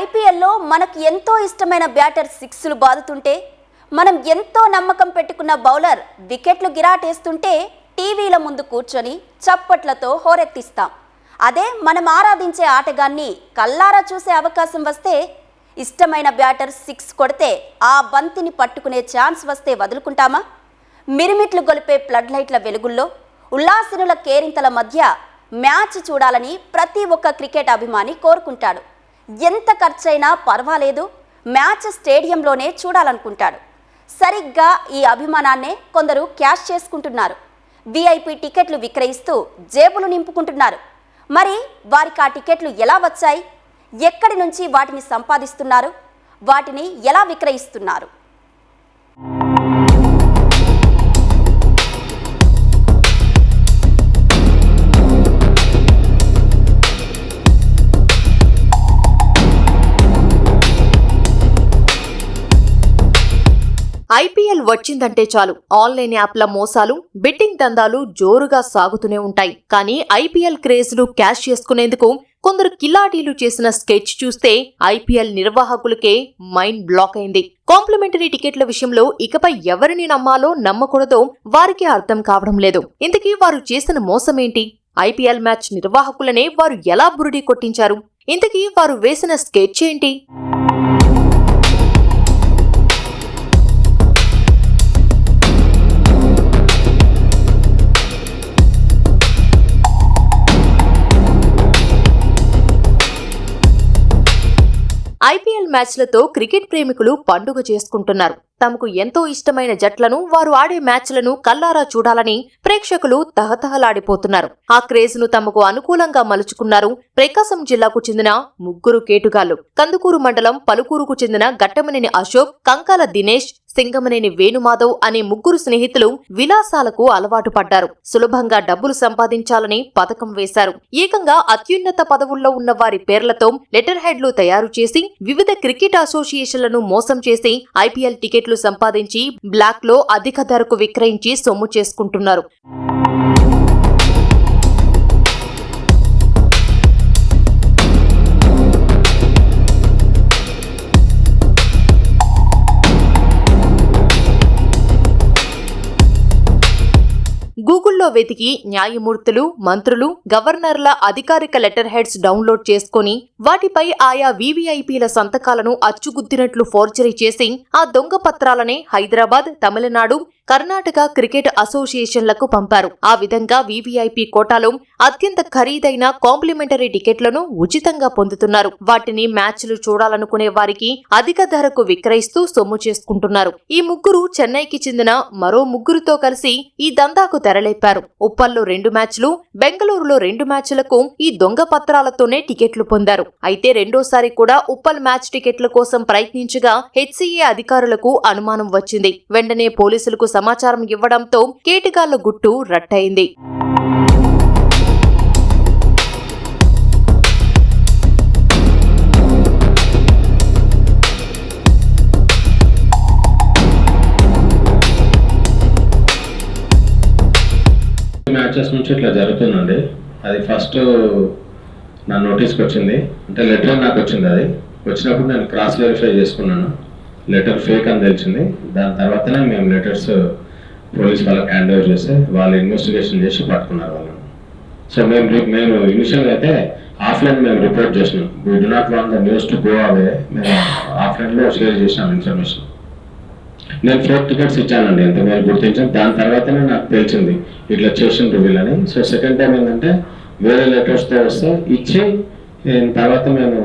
ఐపీఎల్లో మనకు ఎంతో ఇష్టమైన బ్యాటర్ సిక్స్లు బాదుతుంటే, మనం ఎంతో నమ్మకం పెట్టుకున్న బౌలర్ వికెట్లు గిరాటేస్తుంటే టీవీల ముందు కూర్చొని చప్పట్లతో హోరెత్తిస్తాం. అదే మనం ఆరాధించే ఆటగాన్ని కల్లారా చూసే అవకాశం వస్తే, ఇష్టమైన బ్యాటర్ సిక్స్ కొడితే ఆ బంతిని పట్టుకునే ఛాన్స్ వస్తే వదులుకుంటామా? మిరిమిట్లు గొలిపే ఫ్లడ్ లైట్ల వెలుగుల్లో ఉల్లాసినుల కేరింతల మధ్య మ్యాచ్ చూడాలని ప్రతి ఒక్క క్రికెట్ అభిమాని కోరుకుంటాడు. ఎంత ఖర్చైనా పర్వాలేదు, మ్యాచ్ స్టేడియంలోనే చూడాలనుకుంటాడు. సరిగ్గా ఈ అభిమానాన్నే కొందరు క్యాష్ చేసుకుంటున్నారు. విఐపి టికెట్లు విక్రయిస్తూ జేబులు నింపుకుంటున్నారు. మరి వారికి ఆ టికెట్లు ఎలా వచ్చాయి? ఎక్కడి నుంచి వాటిని సంపాదిస్తున్నారు? వాటిని ఎలా విక్రయిస్తున్నారు? ఐపీఎల్ వచ్చిందంటే చాలు ఆన్లైన్ యాప్ల మోసాలు, బెట్టింగ్ దందాలు జోరుగా సాగుతూనే ఉంటాయి. కానీ ఐపీఎల్ క్రేజ్ను క్యాష్ చేసుకునేందుకు కొందరు కిలాడీలు చేసిన స్కెచ్ చూస్తే ఐపీఎల్ నిర్వాహకులకే మైండ్ బ్లాక్ అయింది. కాంప్లిమెంటరీ టికెట్ల విషయంలో ఇకపై ఎవరిని నమ్మాలో నమ్మకూడదో వారికి అర్థం కావడం లేదు. ఇంతకీ వారు చేసిన మోసమేంటి? ఐపీఎల్ మ్యాచ్ నిర్వాహకులనే వారు ఎలా బురిడి కొట్టించారు? ఇంతకీ వారు వేసిన స్కెచ్ ఏంటి? ఐపీఎల్ మ్యాచ్లతో క్రికెట్ ప్రేమికులు పండుగ చేసుకుంటున్నారు. తమకు ఎంతో ఇష్టమైన జట్లను, వారు ఆడే మ్యాచ్లను కల్లారా చూడాలని ప్రేక్షకులు తహతహలాడిపోతున్నారు. ఆ క్రేజ్ ను తమకు అనుకూలంగా మలుచుకున్నారు ప్రకాశం జిల్లాకు చెందిన ముగ్గురు కేటుగాళ్లు. కందుకూరు మండలం పలుకూరుకు చెందిన గట్టమనేని అశోక్, కంకాల దినేష్, సింగమనేని వేణుమాధవ్ అనే ముగ్గురు స్నేహితులు విలాసాలకు అలవాటు పడ్డారు. సులభంగా డబ్బులు సంపాదించాలని పథకం వేశారు. ఏకంగా అత్యున్నత పదవుల్లో ఉన్న వారి పేర్లతో లెటర్ హెడ్లు తయారు చేసి వివిధ క్రికెట్ అసోసియేషన్లను మోసం చేసి ఐపీఎల్ టికెట్లు సంపాదించి బ్లాక్ లో అధిక ధరకు విక్రయించి సొమ్ము చేసుకుంటున్నారు. గూగుల్లో వెతికి న్యాయమూర్తులు, మంత్రులు, గవర్నర్ల అధికారిక లెటర్ హెడ్స్ డౌన్లోడ్ చేసుకుని వాటిపై ఆయా వీవీఐపీల సంతకాలను అచ్చుగుద్దినట్లు ఫోర్జరీ చేసి ఆ దొంగ పత్రాలనే హైదరాబాద్, తమిళనాడు, కర్ణాటక క్రికెట్ అసోసియేషన్లకు పంపారు. ఆ విధంగా వీవీఐపీ కోటాలో అత్యంత ఖరీదైన కాంప్లిమెంటరీ టికెట్లను ఉచితంగా పొందుతున్నారు. వాటిని మ్యాచ్లు చూడాలనుకునే వారికి అధిక ధరకు విక్రయిస్తూ సొమ్ము చేసుకుంటున్నారు. ఈ ముగ్గురు చెన్నైకి చెందిన మరో ముగ్గురుతో కలిసి ఈ దందాకు తెరలేపారు. ఉప్పల్లో 2 మ్యాచ్లు, బెంగళూరులో 2 మ్యాచ్లకు ఈ దొంగ పత్రాలతోనే టికెట్లు పొందారు. అయితే రెండోసారి కూడా ఉప్పల్ మ్యాచ్ టికెట్ల కోసం ప్రయత్నించగా హెచ్సీఏ అధికారులకు అనుమానం వచ్చింది. వెంటనే పోలీసులకు సమాచారం ఇవ్వడంతో కేటుగాళ్ల గుట్టు రట్టయింది. మ్యాచెస్ నుంచి ఇట్లా జరుగుతుందండి. అది ఫస్ట్ నా నోటీస్కి వచ్చింది, అంటే లెటర్ నాకు వచ్చింది. అది వచ్చినప్పుడు నేను క్రాస్ వెరిఫై చేసుకున్నాను, లెటర్ ఫేక్ అని తెలిసింది. దాని తర్వాతనే మేము లెటర్స్ పోలీస్ వాళ్ళకి హ్యాండ్ ఓవర్ చేస్తే వాళ్ళు ఇన్వెస్టిగేషన్ చేసి పట్టుకున్నారు వాళ్ళని. సో మేము ఇనిషియల్గా అయితే ఆఫ్లైన్ మేము రిపోర్ట్ చేసినాం. We do not want the news to go away. మేము ఆఫ్లైన్లో షేర్ చేసినాం ఇన్ఫర్మేషన్. నేను 4 టికెట్స్ ఇచ్చానండి, ఎంత మీరు గుర్తించాను. దాని తర్వాతనే నాకు తెలిసింది ఇట్లా చేసిన రివీల్ అని. సో సెకండ్ టైం ఏంటంటే వేరే లెటర్స్తో వస్తే ఇచ్చి తర్వాత మేము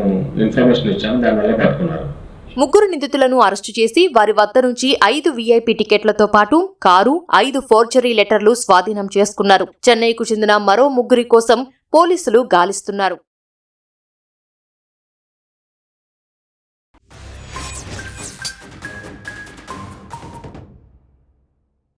ఇన్ఫర్మేషన్ ఇచ్చాము, దానివల్ల పట్టుకున్నారు. ముగ్గురు నిందితులను అరెస్టు చేసి వారి వద్ద నుంచి 5 వీఐపీ టికెట్లతో పాటు కారు, 5 ఫోర్జరీ లెటర్లు స్వాధీనం చేసుకున్నారు. చెన్నైకు చెందిన మరో ముగ్గురి కోసం పోలీసులు గాలిస్తున్నారు.